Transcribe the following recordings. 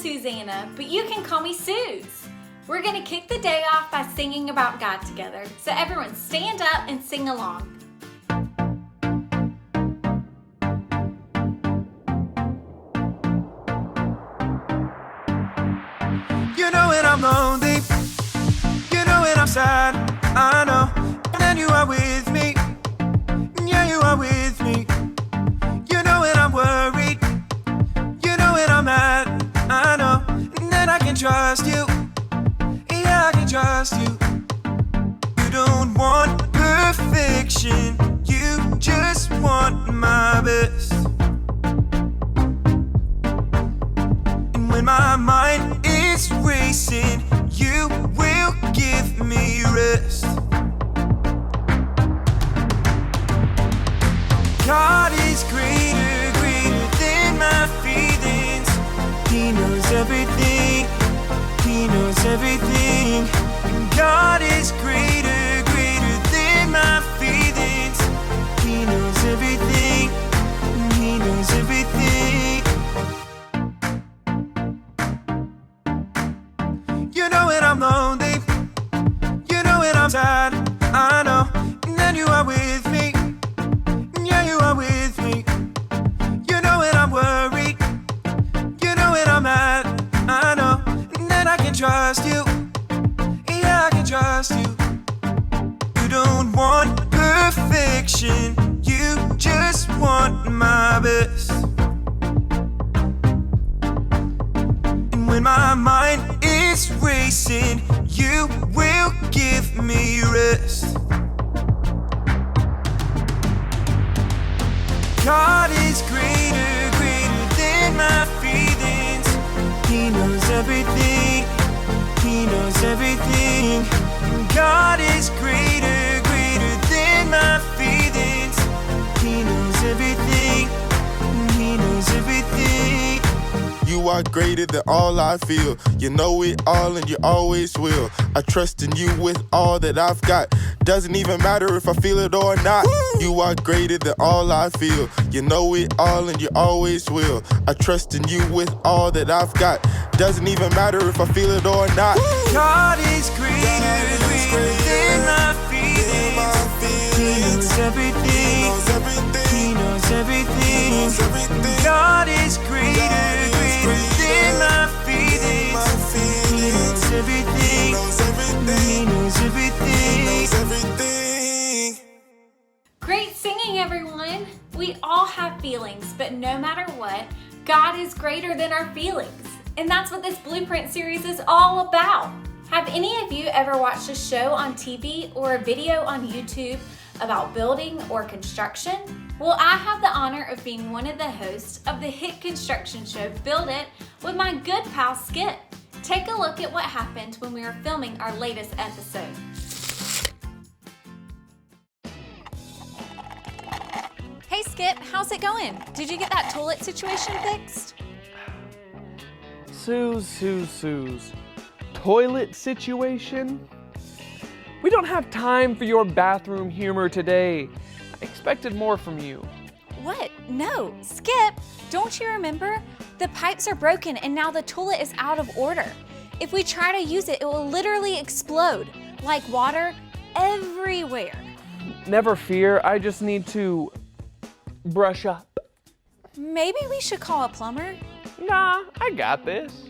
Susanna, but you can call me Suze. We're gonna kick the day off by singing about God together. So everyone stand up and sing along. You know when I'm lonely, you know when I'm sad, I know. And then you are with me, yeah, you are with me. You know when I'm worried, you know when I'm mad, I know. And then I can trust you, yeah, I can trust you. You don't want perfection, you just want my best. And when my mind is racing, you will give me rest. God is greater, greater than my feelings. He knows everything, He knows everything. God is greater, greater than my feelings. He knows everything, He knows everything. You know when I'm lonely, you know when I'm sad, I know. And then you are with me, yeah, you are with me. You know when I'm worried, you know when I'm mad, I know. And then I can trust you, yeah, I can trust you. You don't want perfection, you just want my best. And when my mind is racing, you will give me rest. God is greater, greater than my feelings. He knows everything, He knows everything. God is greater, greater than my feelings. He knows everything, He knows everything. You are greater than all I feel. You know it all and you always will. I trust in you with all that I've got. Doesn't even matter if I feel it or not. You are greater than all I feel. You know it all and you always will. I trust in you with all that I've got. Doesn't even matter if I feel it or not. God is greater, greater than my feelings. He knows everything, He knows everything. God is greater, greater than my feelings. He knows everything, He knows everything. Great singing, everyone. We all have feelings, but no matter what, God is greater than our feelings. And that's what this Blueprint series is all about. Have any of you ever watched a show on TV or a video on YouTube about building or construction? Well, I have the honor of being one of the hosts of the hit construction show Build It with my good pal Skip. Take a look at what happened when we were filming our latest episode. Hey Skip, how's it going? Did you get that toilet situation fixed? Suze. Toilet situation? We don't have time for your bathroom humor today. I expected more from you. What? No, Skip, don't you remember? The pipes are broken and now the toilet is out of order. If we try to use it, it will literally explode, like water everywhere. Never fear, I just need to brush up. Maybe we should call a plumber? Nah, I got this.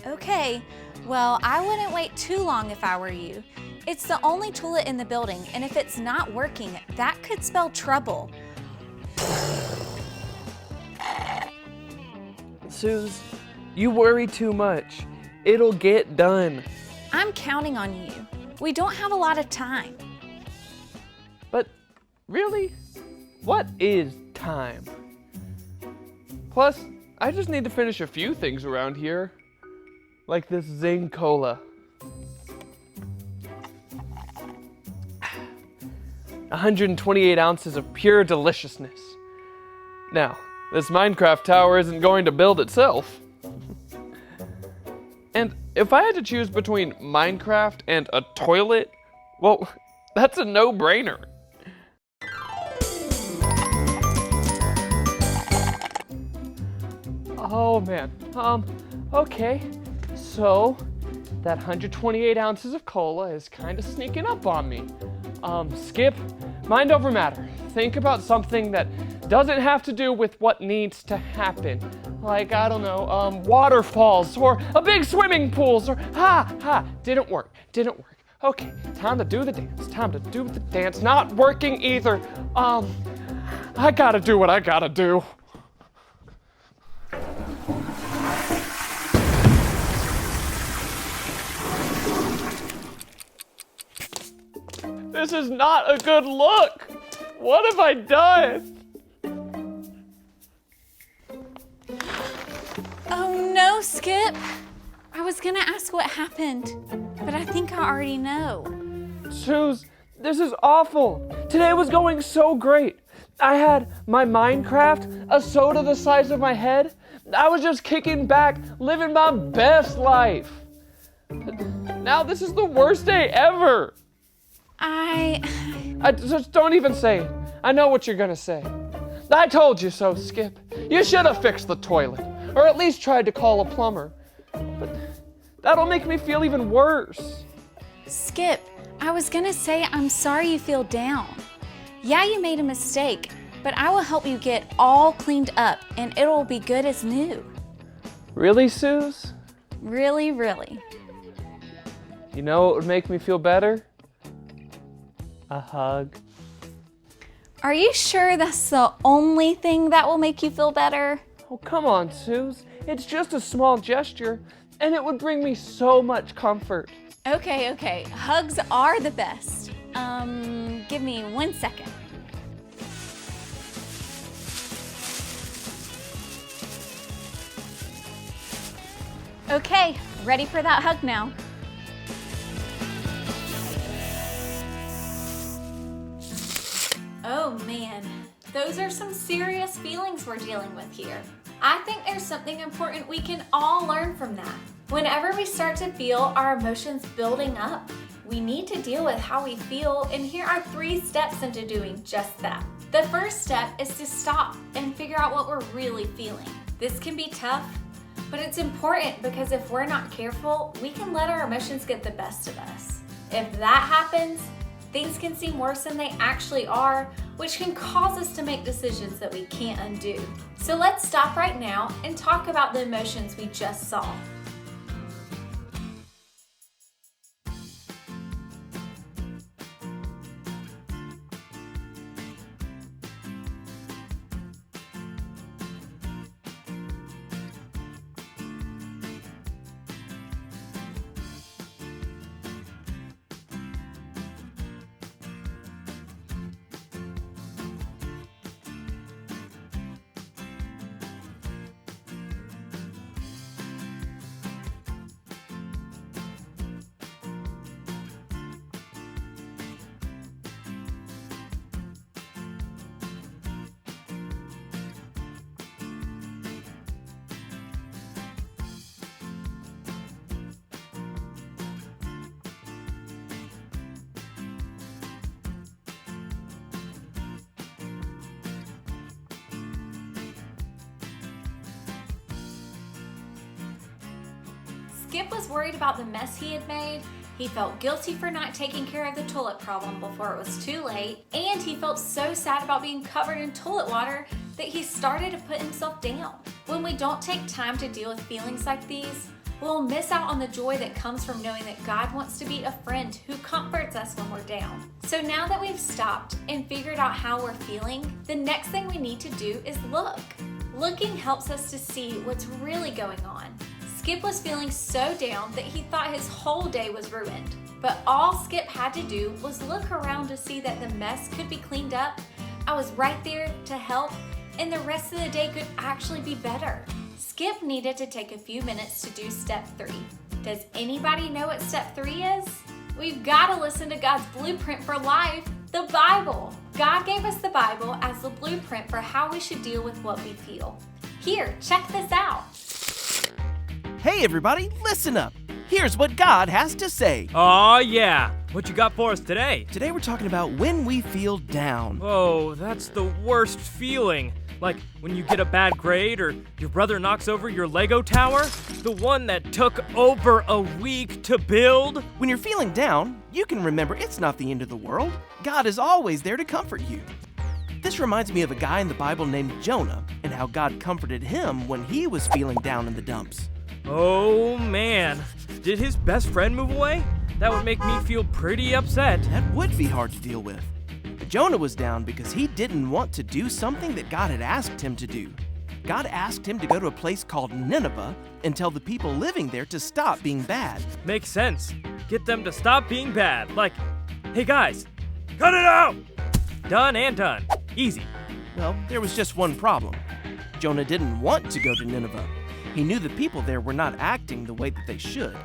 Okay, well, I wouldn't wait too long if I were you. It's the only toilet in the building, and if it's not working, that could spell trouble. Suze, you worry too much. It'll get done. I'm counting on you. We don't have a lot of time. But really, what is time? Plus, I just need to finish a few things around here, like this Zing Cola. 128 ounces of pure deliciousness. Now, this Minecraft tower isn't going to build itself. And if I had to choose between Minecraft and a toilet, well, that's a no-brainer. Oh man, okay. So, that 128 ounces of cola is kind of sneaking up on me. Skip, mind over matter. Think about something that doesn't have to do with what needs to happen. Like, I don't know, waterfalls or a big swimming pools or didn't work. Okay, time to do the dance. Not working either. I gotta do what I gotta do. This is not a good look. What have I done? Oh no, Skip. I was gonna ask what happened, but I think I already know. Suze, this is awful. Today was going so great. I had my Minecraft, a soda the size of my head. I was just kicking back, living my best life. Now this is the worst day ever. I just don't even say it. I know what you're gonna say. I told you so, Skip. You should have fixed the toilet, or at least tried to call a plumber. But that'll make me feel even worse. Skip, I was gonna say I'm sorry you feel down. Yeah, you made a mistake, but I will help you get all cleaned up and it'll be good as new. Really, Suze? Really, really. You know what would make me feel better? A hug. Are you sure that's the only thing that will make you feel better? Oh, come on, Suze. It's just a small gesture, and it would bring me so much comfort. Okay. Hugs are the best. Give me 1 second. Okay, ready for that hug now. Oh man, those are some serious feelings we're dealing with here. I think there's something important we can all learn from that. Whenever we start to feel our emotions building up, we need to deal with how we feel, and here are 3 steps into doing just that. The first step is to stop and figure out what we're really feeling. This can be tough, but it's important because if we're not careful, we can let our emotions get the best of us. If that happens, things can seem worse than they actually are, which can cause us to make decisions that we can't undo. So let's stop right now and talk about the emotions we just saw. Skip was worried about the mess he had made. He felt guilty for not taking care of the toilet problem before it was too late, and he felt so sad about being covered in toilet water that he started to put himself down. When we don't take time to deal with feelings like these, we'll miss out on the joy that comes from knowing that God wants to be a friend who comforts us when we're down. So now that we've stopped and figured out how we're feeling, the next thing we need to do is look. Looking helps us to see what's really going on. Skip was feeling so down that he thought his whole day was ruined. But all Skip had to do was look around to see that the mess could be cleaned up. I was right there to help, and the rest of the day could actually be better. Skip needed to take a few minutes to do step 3. Does anybody know what step 3 is? We've got to listen to God's blueprint for life, the Bible. God gave us the Bible as the blueprint for how we should deal with what we feel. Here, check this out. Hey everybody, listen up. Here's what God has to say. Aw, yeah. what you got for us today? Today we're talking about when we feel down. Oh, that's the worst feeling. Like when you get a bad grade or your brother knocks over your Lego tower? The one that took over a week to build? When you're feeling down, you can remember it's not the end of the world. God is always there to comfort you. This reminds me of a guy in the Bible named Jonah and how God comforted him when he was feeling down in the dumps. Oh man, did his best friend move away? That would make me feel pretty upset. That would be hard to deal with. Jonah was down because he didn't want to do something that God had asked him to do. God asked him to go to a place called Nineveh and tell the people living there to stop being bad. Makes sense. Get them to stop being bad. Like, hey guys, cut it out! Done and done. Easy. Well, there was just one problem. Jonah didn't want to go to Nineveh. He knew the people there were not acting the way that they should,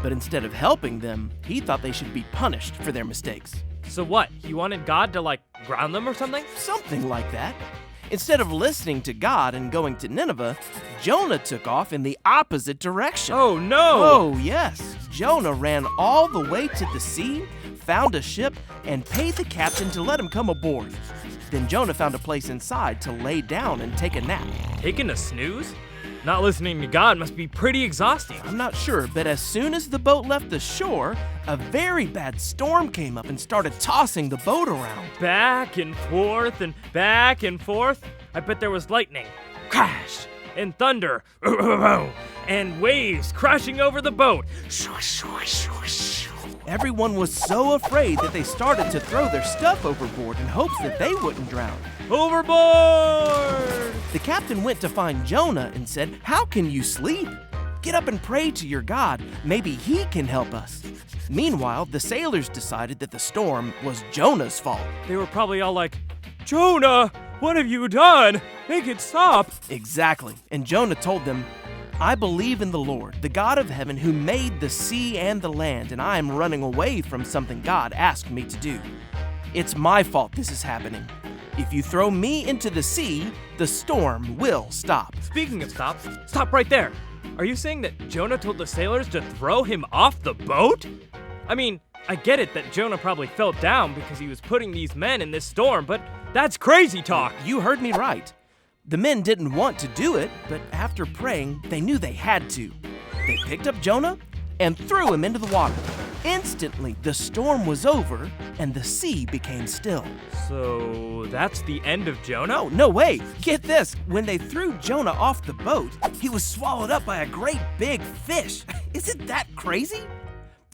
but instead of helping them, he thought they should be punished for their mistakes. So what, he wanted God to like ground them or something? Something like that. Instead of listening to God and going to Nineveh, Jonah took off in the opposite direction. Oh no! Oh yes, Jonah ran all the way to the sea, found a ship, and paid the captain to let him come aboard. Then Jonah found a place inside to lay down and take a nap. Taking a snooze? Not listening to God must be pretty exhausting. I'm not sure, but as soon as the boat left the shore, a very bad storm came up and started tossing the boat around. Back and forth and back and forth. I bet there was lightning, crash, and thunder, and waves crashing over the boat. Everyone was so afraid that they started to throw their stuff overboard in hopes that they wouldn't drown. Overboard! The captain went to find Jonah and said, "How can you sleep? Get up and pray to your God. Maybe he can help us." Meanwhile, the sailors decided that the storm was Jonah's fault. They were probably all like, Jonah, what have you done? Make it stop. Exactly. And Jonah told them, "I believe in the Lord, the God of heaven who made the sea and the land, and I am running away from something God asked me to do. It's my fault this is happening. If you throw me into the sea, the storm will stop." Speaking of stop right there. Are you saying that Jonah told the sailors to throw him off the boat? I mean, I get it that Jonah probably felt down because he was putting these men in this storm, but that's crazy talk. You heard me right. The men didn't want to do it, but after praying, they knew they had to. They picked up Jonah and threw him into the water. Instantly, the storm was over and the sea became still. So that's the end of Jonah? No, wait. Get this. When they threw Jonah off the boat, he was swallowed up by a great big fish. Isn't that crazy?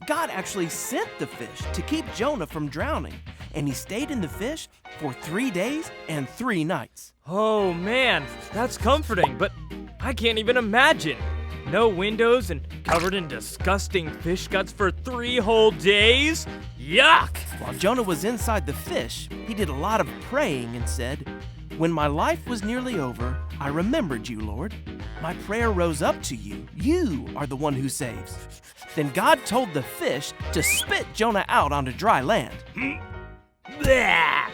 God actually sent the fish to keep Jonah from drowning, and he stayed in the fish for 3 days and 3 nights. Oh man, that's comforting, but I can't even imagine. No windows and covered in disgusting fish guts for 3 whole days? Yuck! While Jonah was inside the fish, he did a lot of praying and said, "When my life was nearly over, I remembered you, Lord. My prayer rose up to you. You are the one who saves." Then God told the fish to spit Jonah out onto dry land. Bleh!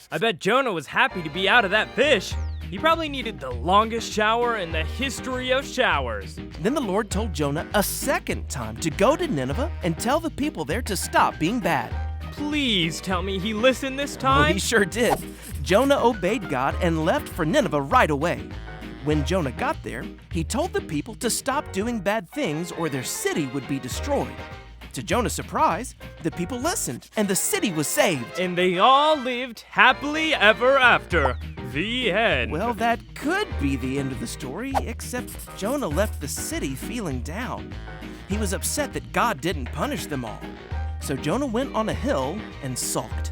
I bet Jonah was happy to be out of that fish. He probably needed the longest shower in the history of showers. Then the Lord told Jonah a second time to go to Nineveh and tell the people there to stop being bad. Please tell me he listened this Oh, time? he sure did. Jonah obeyed God and left for Nineveh right away. When Jonah got there, he told the people to stop doing bad things or their city would be destroyed. To Jonah's surprise, the people listened and the city was saved. And they all lived happily ever after. The end. Well, that could be the end of the story, except Jonah left the city feeling down. He was upset that God didn't punish them all. So Jonah went on a hill and sulked.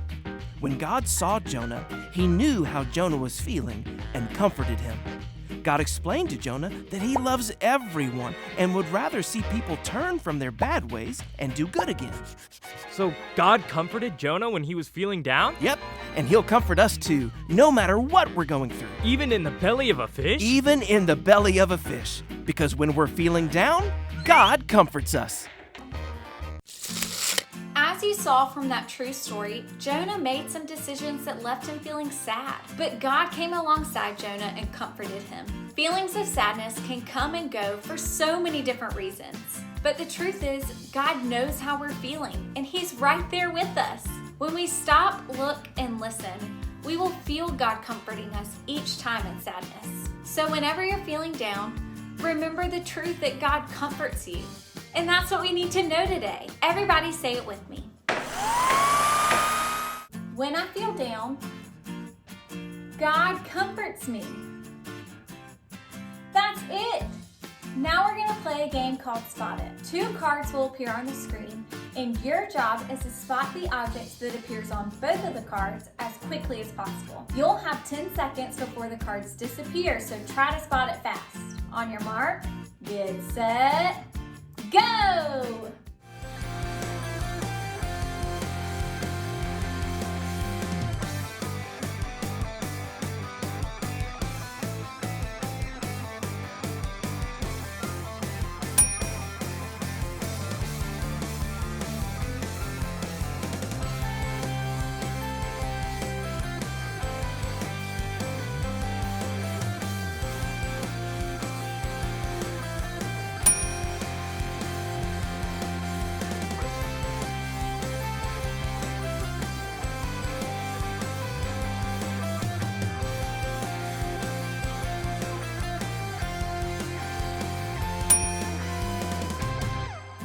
When God saw Jonah, he knew how Jonah was feeling and comforted him. God explained to Jonah that he loves everyone and would rather see people turn from their bad ways and do good again. So God comforted Jonah when he was feeling down? Yep, and he'll comfort us too, no matter what we're going through. Even in the belly of a fish? Even in the belly of a fish. Because when we're feeling down, God comforts us. As you saw from that true story, Jonah made some decisions that left him feeling sad. But God came alongside Jonah and comforted him. Feelings of sadness can come and go for so many different reasons. But the truth is, God knows how we're feeling, and He's right there with us. When we stop, look, and listen, we will feel God comforting us each time in sadness. So whenever you're feeling down, remember the truth that God comforts you. And that's what we need to know today. Everybody say it with me. When I feel down, God comforts me. That's it. Now we're gonna play a game called Spot It. 2 cards will appear on the screen, and your job is to spot the objects that appears on both of the cards as quickly as possible. You'll have 10 seconds before the cards disappear, so try to spot it fast. On your mark, get set, go!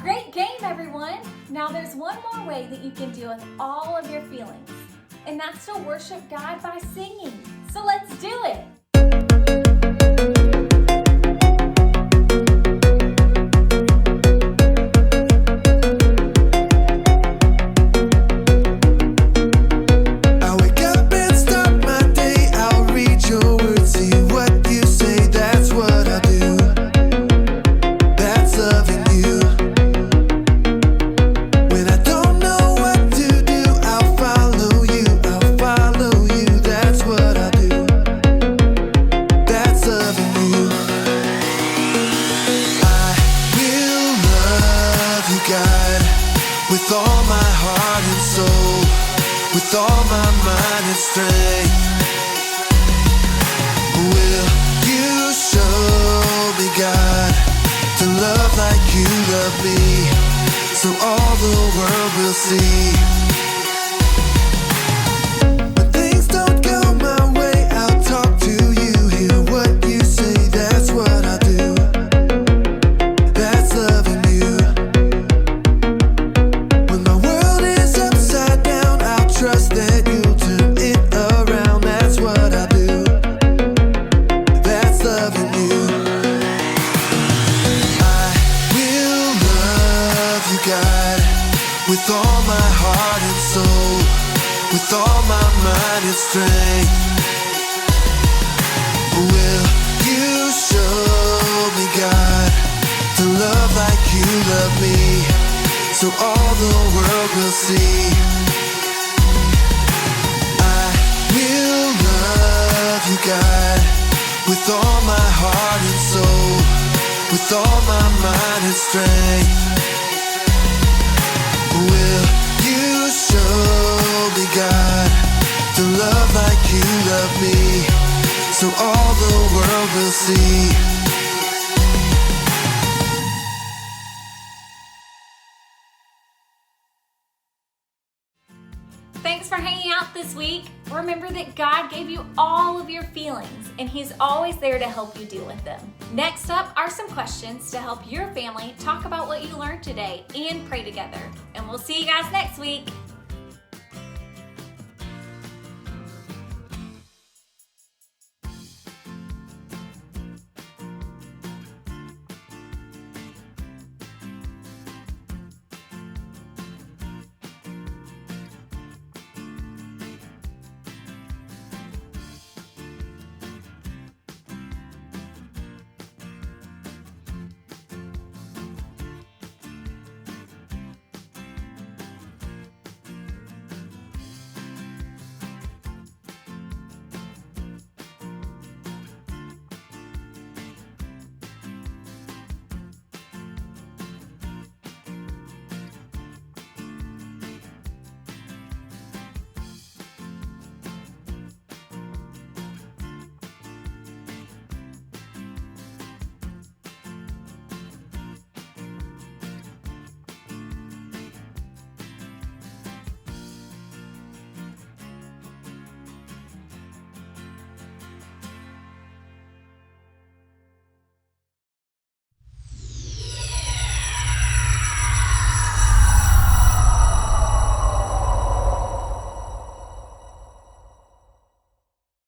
Great game, everyone! Now there's one more way that you can deal with all of your feelings, and that's to worship God by singing. So let's do it! I wake up and start my day. I'll read your words, see what you say. That's what I do. That's loving you. When I don't know what to do, I'll follow you. I'll follow you. That's what I do. That's loving you. I will love you, God, with all my heart and soul, with all my mind and strength. Will you show me, God, to love like you love me, so all the world will see? When things don't go my way, I'll talk to you, hear what you say. That's what I do. That's loving you. When my world is upside down, I'll trust that you'll turn it around. That's what I do. That's loving you. I will love you, God, with all my heart and soul, with all my mind and strength. Will you show me, God, to love like you love me, so all the world will see? I will love you, God, with all my heart and soul, with all my mind and strength. Will you show me, God, to love like you love me, so all the world will see? Thanks for hanging out this week. Remember that God gave you all of your feelings, and He's always there to help you deal with them. Next up are some questions to help your family talk about what you learned today and pray together. And we'll see you guys next week.